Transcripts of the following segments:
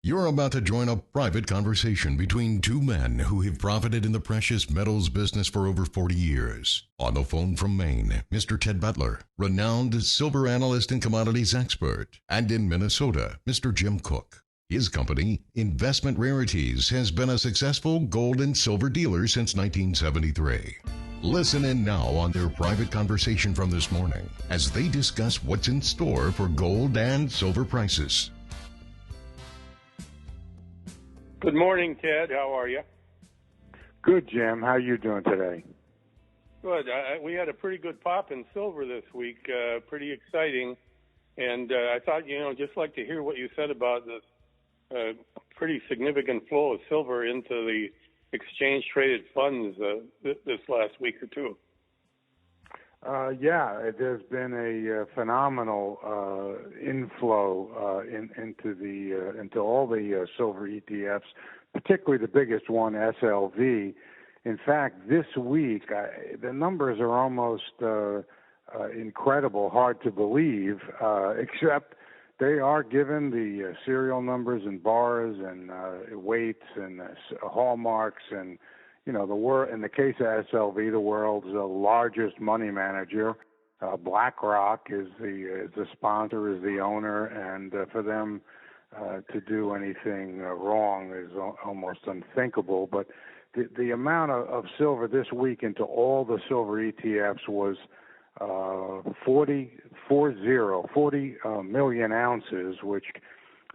You're about to join a private conversation between two men who have profited in the precious metals business for over 40 years. On the phone from Maine, Mr. Ted Butler, renowned silver analyst and commodities expert. And in Minnesota, Mr. Jim Cook. His company, Investment Rarities, has been a successful gold and silver dealer since 1973. Listen in now on their private conversation from this morning as they discuss what's in store for gold and silver prices. Good morning, Ted. How are you? Good, Jim. How are you doing today? Good. We had a pretty good pop in silver this week, pretty exciting. And I thought, just like to hear what you said about this pretty significant flow of silver into the exchange-traded funds this last week or two. There's been a phenomenal inflow into all the silver ETFs, particularly the biggest one, SLV. In fact, this week the numbers are almost incredible, hard to believe, except they are given the serial numbers and bars and weights and hallmarks and. In the case of SLV, the world's largest money manager, BlackRock is the sponsor, is the owner, and for them to do anything wrong is almost unthinkable. But the amount of silver this week into all the silver ETFs was 40 million ounces, which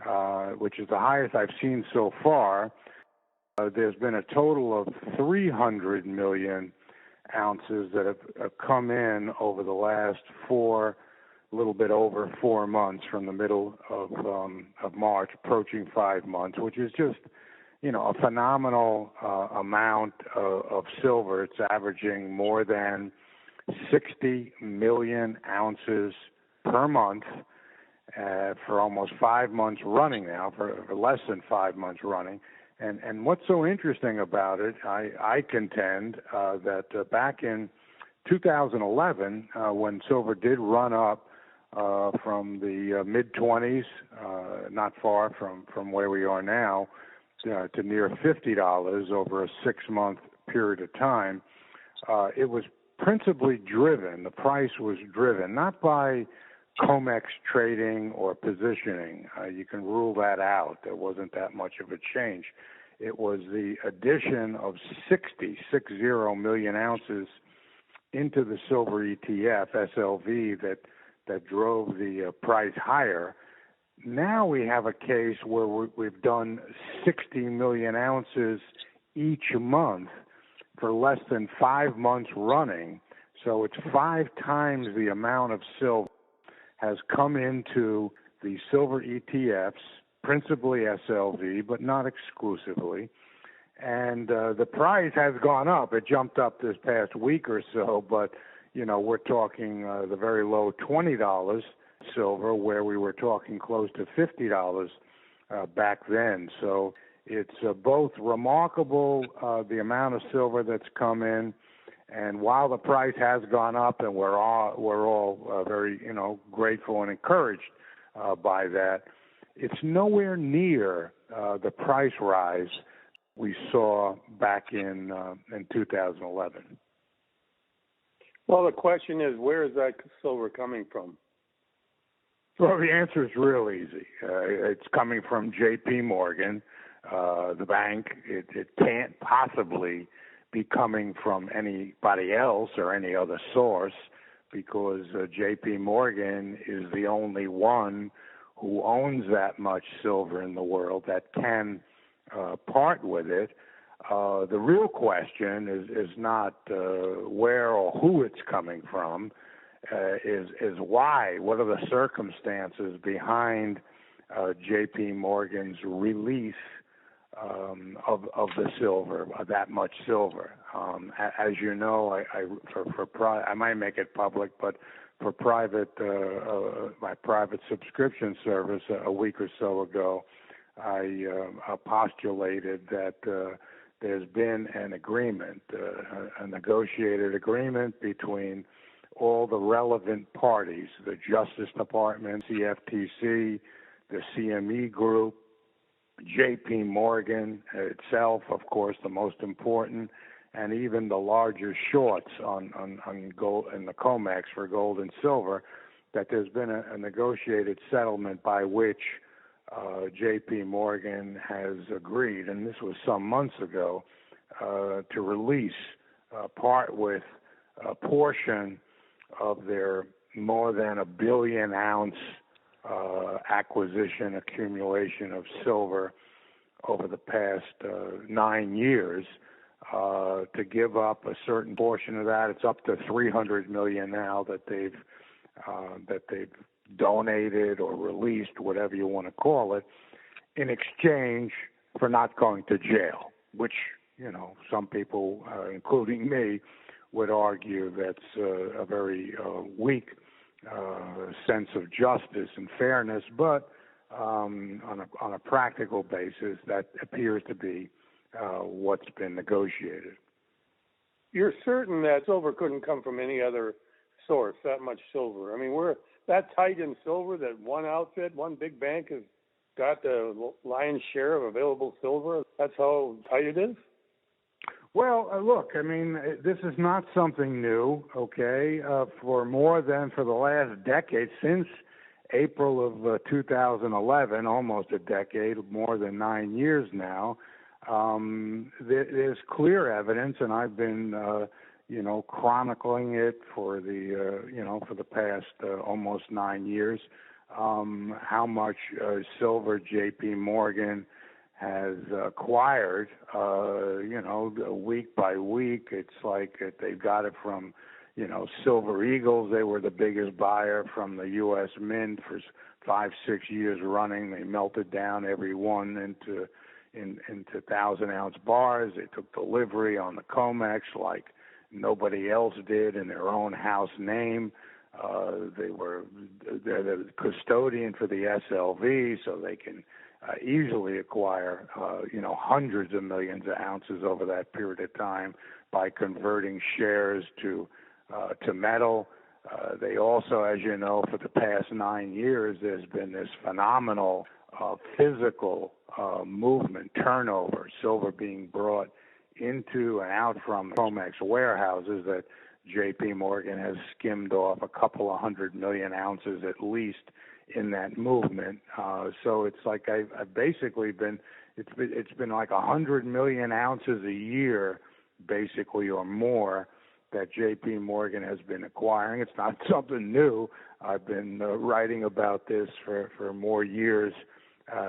is the highest I've seen so far. There's been a total of 300 million ounces that have come in over the last a little bit over 4 months, from the middle of March, approaching 5 months, which is just, a phenomenal amount of silver. It's averaging more than 60 million ounces per month for almost 5 months running now, for less than 5 months running. And what's so interesting about it, I contend that back in 2011, when silver did run up from the mid-20s, not far from where we are now, to near $50 over a 6-month period of time, it was principally driven, the price was driven, not by COMEX trading or positioning. You can rule that out. There wasn't that much of a change. It was the addition of 60 million ounces into the silver ETF, SLV, that drove the price higher. Now we have a case where we've done 60 million ounces each month for less than 5 months running. So it's 5 times the amount of silver has come into the silver ETFs, principally SLV, but not exclusively. And the price has gone up. It jumped up this past week or so, but, we're talking the very low $20 silver, where we were talking close to $50 back then. So it's both remarkable, the amount of silver that's come in, and while the price has gone up, and we're all very grateful and encouraged by that, it's nowhere near the price rise we saw back in 2011. Well, the question is, where is that silver coming from? Well, the answer is real easy. It's coming from J.P. Morgan, the bank. It can't possibly be coming from anybody else or any other source, because J.P. Morgan is the only one who owns that much silver in the world that can part with it. The real question is not where or who it's coming from, is why. What are the circumstances behind J.P. Morgan's release of the silver, that much silver? As you know, I might make it public, but for my private subscription service a week or so ago, I postulated that there's been an agreement, a negotiated agreement between all the relevant parties, the Justice Department, CFTC, the CME Group, J.P. Morgan itself, of course, the most important, and even the larger shorts on gold and the COMEX for gold and silver, that there's been a negotiated settlement by which J.P. Morgan has agreed, and this was some months ago, to release part with a portion of their more than a billion ounce accumulation of silver over the past 9 years, to give up a certain portion of that. It's up to 300 million now that they've donated or released, whatever you want to call it, in exchange for not going to jail, which, some people, including me, would argue that's a very weak sense of justice and fairness, but on a practical basis, that appears to be what's been negotiated. You're certain that silver couldn't come from any other source, that much silver? I mean, we're that tight in silver that one outfit, one big bank has got the lion's share of available silver? That's how tight it is? Well, look, I mean, this is not something new, okay? For the last decade, since April of 2011, almost a decade, more than 9 years now, there's clear evidence, and I've been, chronicling it for the past almost 9 years, how much silver J.P. Morgan has acquired, week by week. It's like they've got it from, Silver Eagles. They were the biggest buyer from the U.S. Mint for 5-6 years running. They melted down every one into 1,000-ounce bars. They took delivery on the COMEX like nobody else did in their own house name. They're the custodian for the SLV, so they can easily acquire, hundreds of millions of ounces over that period of time by converting shares to metal. They also, as you know, for the past 9 years, there's been this phenomenal physical movement, turnover, silver being brought into and out from COMEX warehouses that J.P. Morgan has skimmed off a couple of 100 million ounces at least in that movement. So it's like I've basically it's been like 100 million ounces a year, basically, or more, that J.P. Morgan has been acquiring. It's not something new. I've been writing about this for more years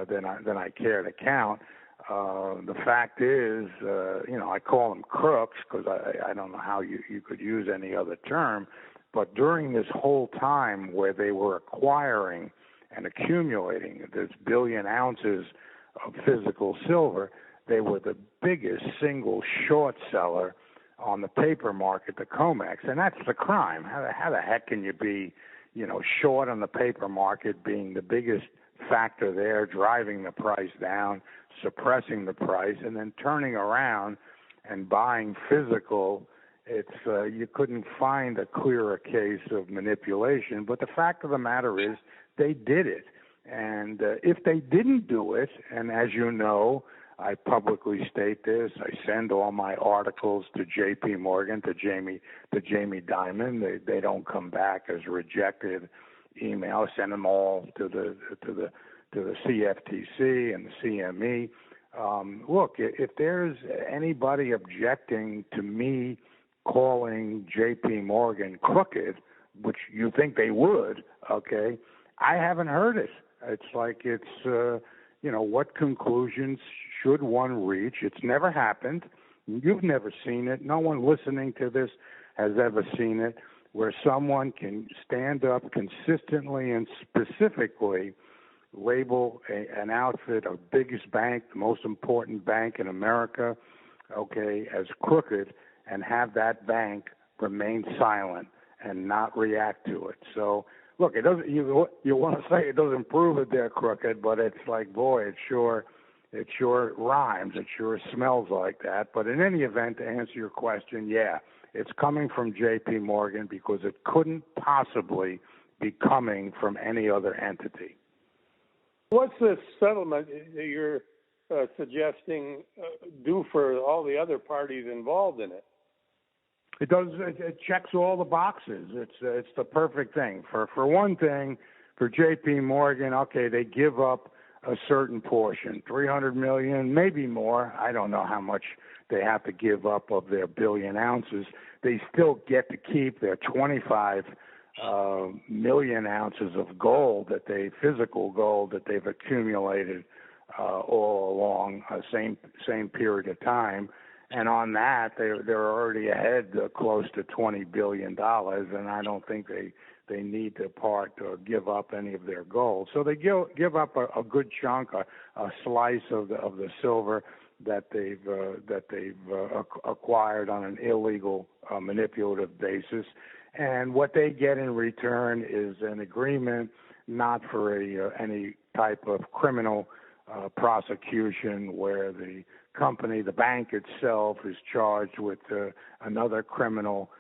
than I care to count. The fact is, I call them crooks because I don't know how you could use any other term, but during this whole time where they were acquiring and accumulating this billion ounces of physical silver, they were the biggest single short seller on the paper market, the COMEX, and that's the crime. How the heck can you be, short on the paper market, being the biggest factor there, driving the price down, suppressing the price, and then turning around and buying physical? It's you couldn't find a clearer case of manipulation. But the fact of the matter is, they did it. And if they didn't do it, and as you know, I publicly state this, I send all my articles to J.P. Morgan, to Jamie Dimon. They don't come back as rejected email. I send them all to the CFTC and the CME. Look, if there's anybody objecting to me calling J.P. Morgan crooked, which you think they would, okay, I haven't heard it. It's like what conclusions should one reach? It's never happened. You've never seen it. No one listening to this has ever seen it, where someone can stand up consistently and specifically label an outfit of biggest bank, the most important bank in America, okay, as crooked, and have that bank remain silent and not react to it. So, look, it doesn't. You want to say it doesn't prove that they're crooked, but it's like, boy, it sure rhymes. It sure smells like that. But in any event, to answer your question, yeah, it's coming from J.P. Morgan because it couldn't possibly be coming from any other entity. What's this settlement that you're suggesting do for all the other parties involved in it? It does. It checks all the boxes. It's the perfect thing. For one thing, for J.P. Morgan, okay, they give up a certain portion, 300 million, maybe more. I don't know how much they have to give up of their billion ounces. They still get to keep their 25 million ounces of gold physical gold that they've accumulated all along same period of time. And on that, they're already ahead close to $20 billion, and I don't think they need to part or give up any of their gold. So they give up a good chunk, a slice of the silver that they've acquired on an illegal manipulative basis. And what they get in return is an agreement not for any type of criminal prosecution where the company, the bank itself, is charged with another criminal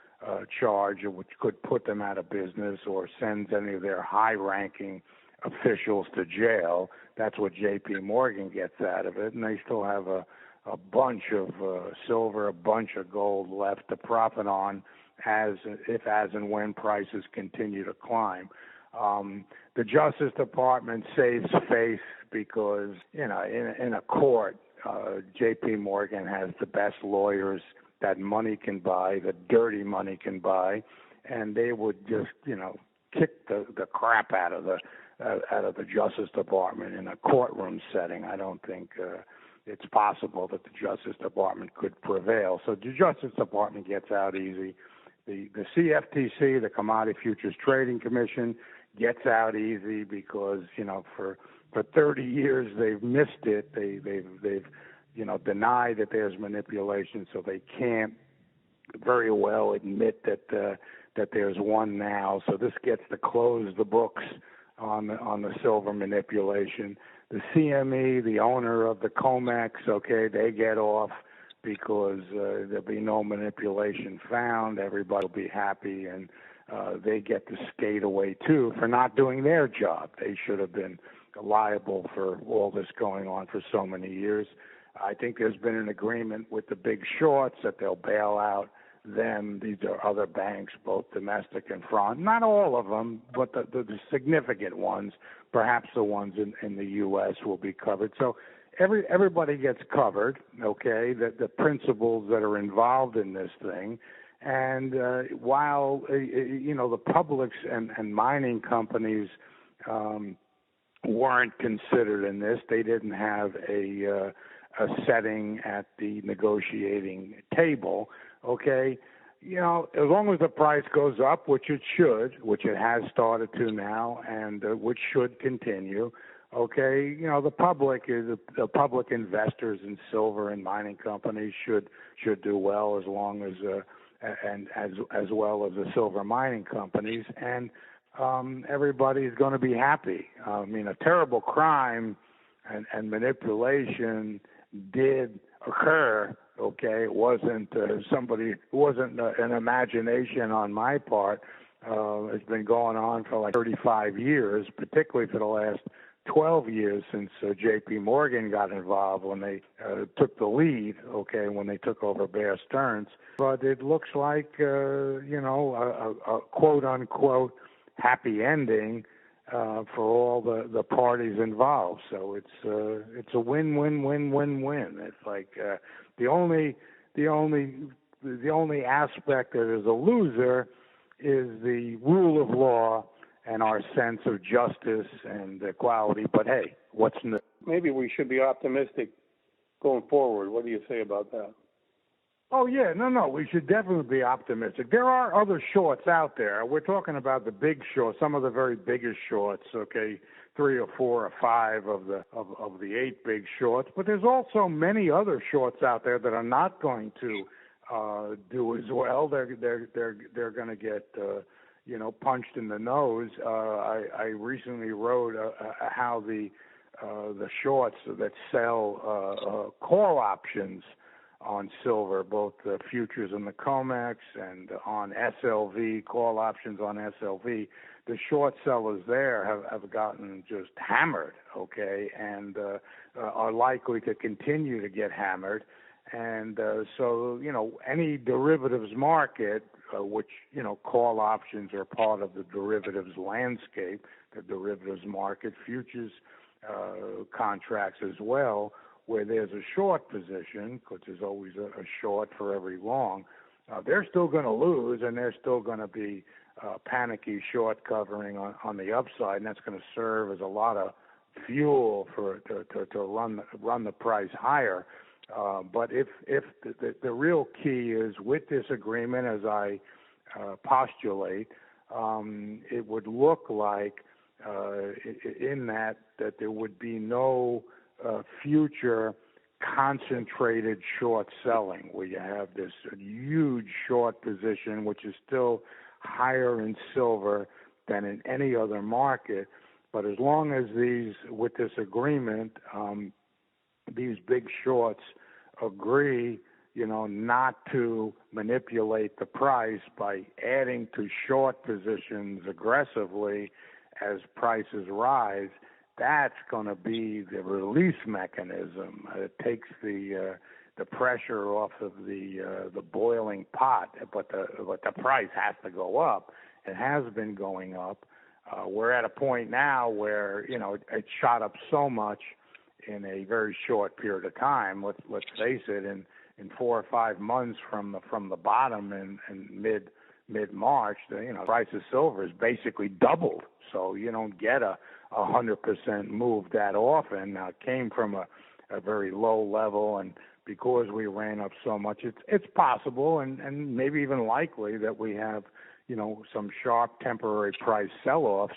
charge which could put them out of business or sends any of their high-ranking officials to jail. That's what J.P. Morgan gets out of it, and they still have a bunch of silver, a bunch of gold left to profit on as and when prices continue to climb. The Justice Department saves face because, in a court, J.P. Morgan has the best lawyers that money can buy, that dirty money can buy, and they would just, kick the crap out of the Justice Department in a courtroom setting. I don't think it's possible that the Justice Department could prevail. So the Justice Department gets out easy. The CFTC, the Commodity Futures Trading Commission, gets out easy because for 30 years they've missed it. They've denied that there's manipulation, so they can't very well admit that there's one now. So this gets to close the books on the silver manipulation. The CME, the owner of the COMEX, okay, they get off because there'll be no manipulation found. Everybody will be happy, and they get to skate away too for not doing their job. They should have been liable for all this going on for so many years. I think there's been an agreement with the big shorts that they'll bail out them. These are other banks, both domestic and foreign. Not all of them, but the significant ones, perhaps the ones in the U.S. will be covered. So everybody gets covered, okay, the principles that are involved in this thing. And while, the publics and mining companies weren't considered in this, they didn't have a setting at the negotiating table, okay? As long as the price goes up, which it should, which it has started to now, and which should continue, okay, the public investors in silver and mining companies should do well as long as and as well as the silver mining companies, and everybody's going to be happy. A terrible crime and manipulation did occur. Okay, it wasn't an imagination on my part. It's been going on for like 35 years, particularly for the last 12 years since J.P. Morgan got involved when they took the lead, okay, when they took over Bear Stearns. But it looks like, a quote-unquote happy ending for all the parties involved. So it's a win-win-win-win-win. It's like the only aspect that is a loser is the rule of law and our sense of justice and equality. But hey, what's new? Maybe we should be optimistic going forward. What do you say about that? Oh, yeah. No, we should definitely be optimistic. There are other shorts out there. We're talking about the big shorts, some of the very biggest shorts, okay, 3 or 4 or 5 of the 8 big shorts. But there's also many other shorts out there that are not going to do as well. They're going to get punched in the nose. I recently wrote how the shorts that sell call options on silver, both the futures and the COMEX, and on SLV, call options on SLV, the short sellers there have gotten just hammered, okay, and are likely to continue to get hammered. And so, any derivatives market, which, call options are part of the derivatives landscape, the derivatives market, futures contracts as well, where there's a short position, because there's always a short for every long, they're still going to lose, and they're still going to be panicky short covering on the upside, and that's going to serve as a lot of fuel to run the price higher. But if the real key is with this agreement, as I postulate, it would look like in that there would be no future concentrated short selling, where you have this huge short position, which is still higher in silver than in any other market. But as long as with this agreement, these big shorts agree, not to manipulate the price by adding to short positions aggressively as prices rise, that's going to be the release mechanism. It takes the pressure off of the boiling pot, but the price has to go up. It has been going up. We're at a point now where it shot up so much in a very short period of time. Let's face it, in 4 or 5 months from the bottom in mid-March, the price of silver is basically doubled. So you don't get a 100% move that often. Now, it came from a very low level, and because we ran up so much, it's possible and maybe even likely that we have some sharp temporary price sell-offs.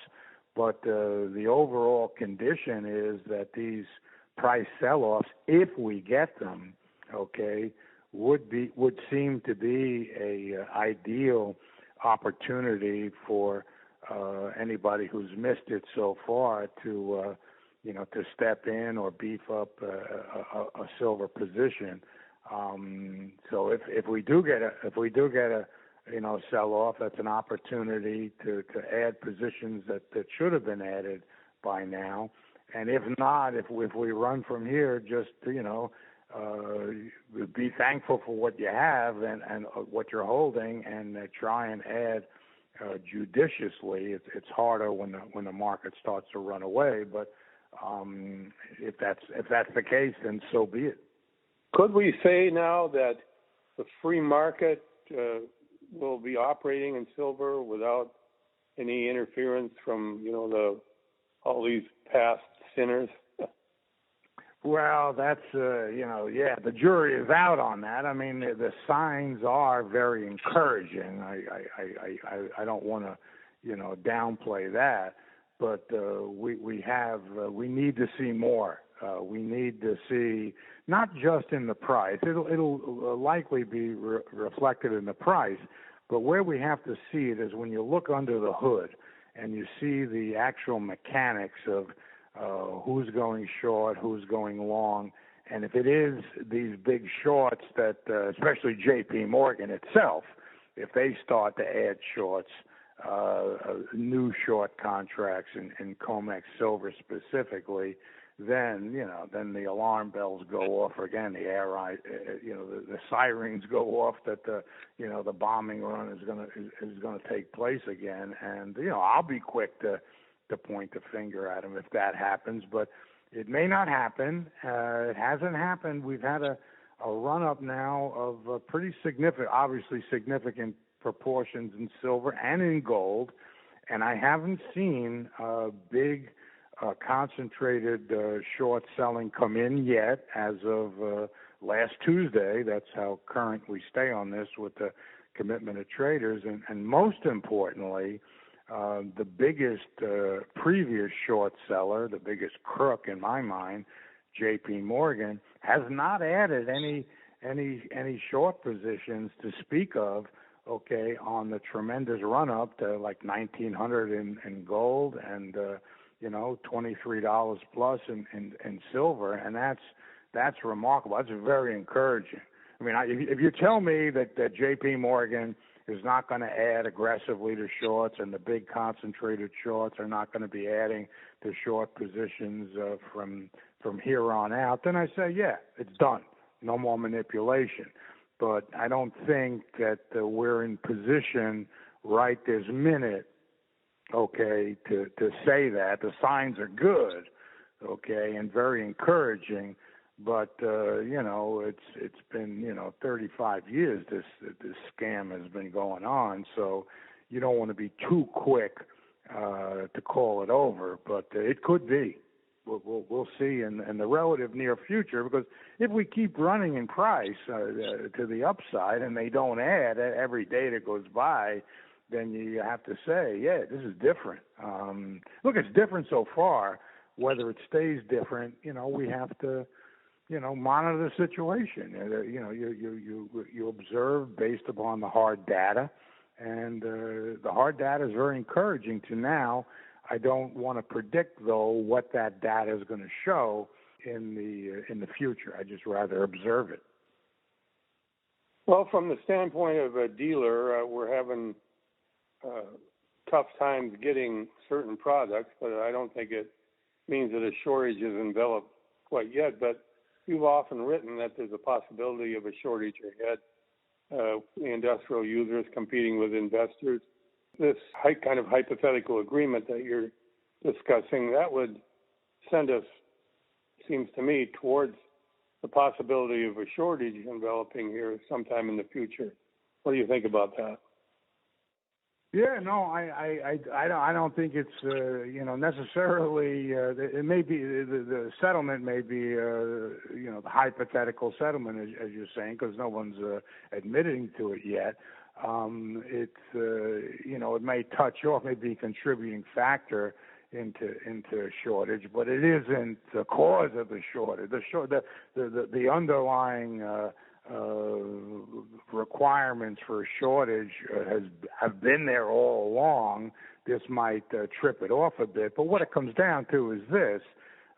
But the overall condition is that these price sell-offs, if we get them, okay, would seem to be a ideal opportunity for anybody who's missed it so far to step in or beef up a silver position. So if we do get a sell off, that's an opportunity to add positions that should have been added by now. And if not, if we run from here, just be thankful for what you have and what you're holding, and try and add judiciously. It's harder when the market starts to run away, but if that's the case, then so be it. Could we say now that the free market will be operating in silver without any interference from all these past sinners? Well, that's the jury is out on that. I mean, the signs are very encouraging. I don't want to downplay that, but we need to see more. We need to see not just in the price. It'll likely be reflected in the price, but where we have to see it is when you look under the hood and you see the actual mechanics of who's going short, who's going long, and if it is these big shorts that, especially J.P. Morgan itself, if they start to add shorts, new short contracts in COMEX silver specifically, then the alarm bells go off again. The sirens go off that the bombing run is going to take place again, and I'll be quick to point the finger at them if that happens, but it may not happen. It hasn't happened. We've had a run up now of pretty significant proportions in silver and in gold, and I haven't seen big concentrated short selling come in yet as of last Tuesday. That's how current we stay on this with the commitment of traders, and most importantly, the biggest previous short seller, the biggest crook in my mind, J.P. Morgan, has not added any short positions to speak of, okay, on the tremendous run up to like 1,900 in gold and $23 plus in silver, and that's remarkable. That's very encouraging. I mean, if you tell me that J.P. Morgan is not going to add aggressively to shorts, and the big concentrated shorts are not going to be adding to short positions from here on out, then I say, yeah, it's done. No more manipulation. But I don't think that we're in position right this minute, okay, to say that. The signs are good, okay, and very encouraging. But it's been 35 years this scam has been going on. So you don't want to be too quick to call it over, but it could be. We'll see in the relative near future, because if we keep running in price to the upside and they don't add every day that goes by, then you have to say, yeah, this is different. Look, it's different so far. Whether it stays different, we have to monitor the situation. You observe based upon the hard data, and the hard data is very encouraging to now. I don't want to predict, though, what that data is going to show in the future. I just rather observe it. Well, from the standpoint of a dealer, we're having tough times getting certain products, but I don't think it means that a shortage is enveloped quite yet. But you've often written that there's a possibility of a shortage ahead. The industrial users competing with investors. This kind of hypothetical agreement that you're discussing, that would send us, seems to me, towards the possibility of a shortage enveloping here sometime in the future. What do you think about that? Yeah, no, I don't think it's necessarily. It may be the settlement may be the hypothetical settlement, as you're saying, because no one's admitting to it yet. It may touch off, may be a contributing factor into a shortage, but it isn't the cause of the shortage. The underlying requirements for a shortage have been there all along. This might trip it off a bit, but what it comes down to is this.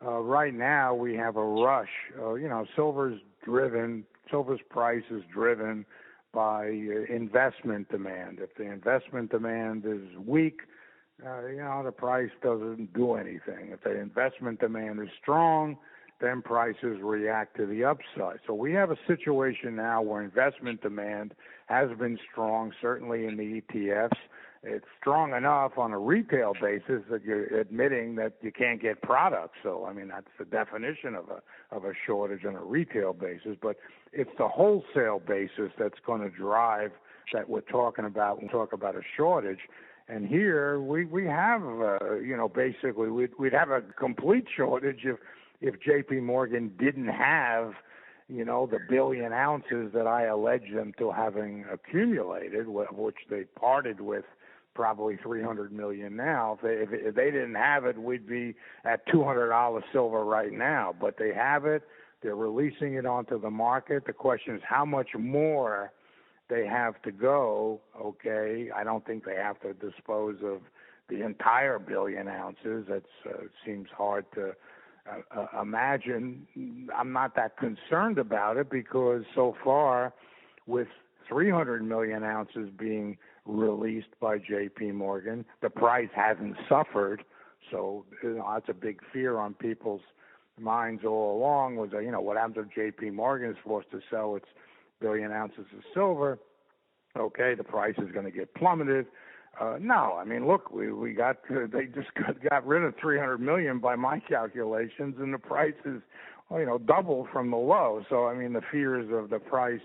Right now we have a rush. Silver's price is driven by investment demand. If the investment demand is weak, the price doesn't do anything. If the investment demand is strong, then prices react to the upside. So we have a situation now where investment demand has been strong, certainly in the ETFs. It's strong enough on a retail basis that you're admitting that you can't get products. So, I mean, that's the definition of a shortage on a retail basis. But it's the wholesale basis that's going to drive that we're talking about when we talk about a shortage. And here we have, basically we'd have a complete shortage if J.P. Morgan didn't have, the billion ounces that I allege them to having accumulated, which they parted with probably 300 million now. If they didn't have it, we'd be at $200 silver right now. But they have it. They're releasing it onto the market. The question is how much more they have to go, okay? I don't think they have to dispose of the entire billion ounces. That seems hard to imagine. I'm not that concerned about it because so far, with 300 million ounces being released by J.P. Morgan, the price hasn't suffered. So that's a big fear on people's minds all along was, what happens if J.P. Morgan is forced to sell its billion ounces of silver? Okay, the price is going to get plummeted. No, I mean, look, they just got rid of 300 million by my calculations, and the price is, double from the low. So, I mean, the fears of the price,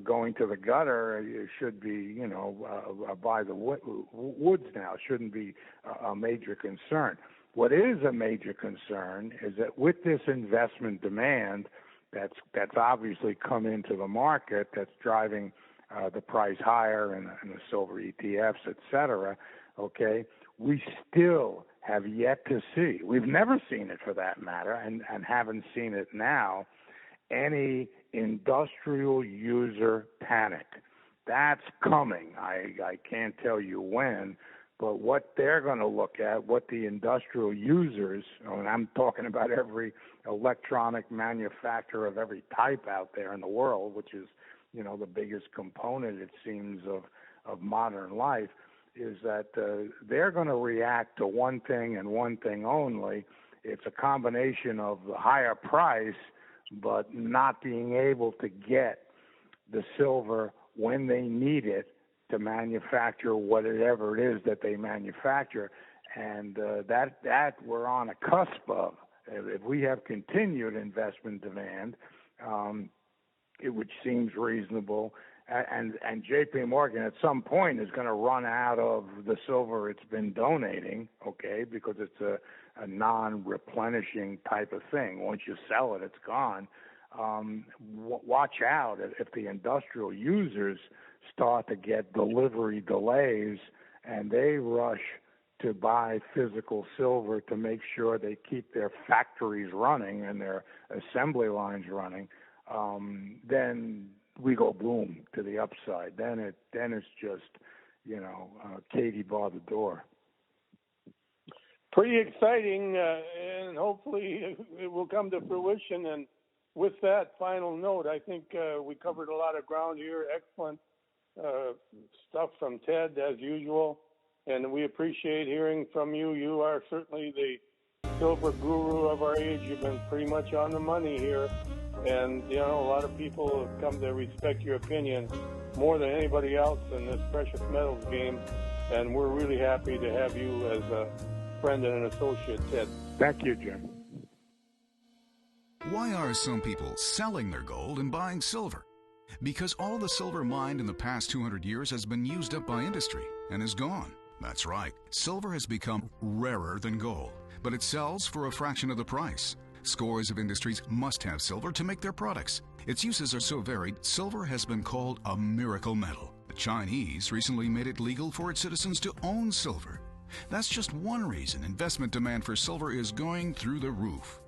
going to the gutter should be, by the woods now. Shouldn't be a major concern. What is a major concern is that with this investment demand that's obviously come into the market, that's driving the price higher and the silver ETFs, et cetera, okay, we still have yet to see, we've never seen it for that matter, and haven't seen it now, any industrial user panic. That's coming. I can't tell you when, but what they're going to look at, what the industrial users, and I'm talking about every electronic manufacturer of every type out there in the world, which is the biggest component, it seems, modern life, is that they're going to react to one thing and one thing only. It's a combination of the higher price, but not being able to get the silver when they need it to manufacture whatever it is that they manufacture. And that we're on a cusp of. If we have continued investment demand, which seems reasonable, and J.P. Morgan at some point is going to run out of the silver it's been donating, okay, because it's a non-replenishing type of thing. Once you sell it, it's gone. Watch out if the industrial users start to get delivery delays and they rush to buy physical silver to make sure they keep their factories running and their assembly lines running, then we go boom to the upside. Then it's just, Katie bar the door. Pretty exciting, and hopefully it will come to fruition. And with that final note, I think we covered a lot of ground here. Excellent stuff from Ted, as usual. And we appreciate hearing from you. You are certainly the silver guru of our age. You've been pretty much on the money here. And, a lot of people have come to respect your opinion more than anybody else in this precious metals game. And we're really happy to have you as a friend and an associate, Ted. Thank you, Jim. Why are some people selling their gold and buying silver? Because all the silver mined in the past 200 years has been used up by industry and is gone. That's right. Silver has become rarer than gold, but it sells for a fraction of the price. Scores of industries must have silver to make their products. Its uses are so varied, silver has been called a miracle metal. The Chinese recently made it legal for its citizens to own silver. That's just one reason investment demand for silver is going through the roof.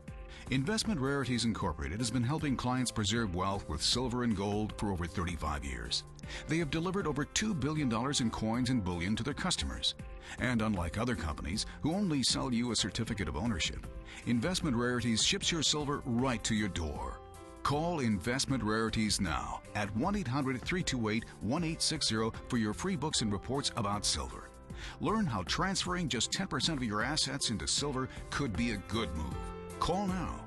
Investment Rarities Incorporated has been helping clients preserve wealth with silver and gold for over 35 years. They have delivered over $2 billion in coins and bullion to their customers. And unlike other companies who only sell you a certificate of ownership, Investment Rarities ships your silver right to your door. Call Investment Rarities now at 1-800-328-1860 for your free books and reports about silver. Learn how transferring just 10% of your assets into silver could be a good move. Call now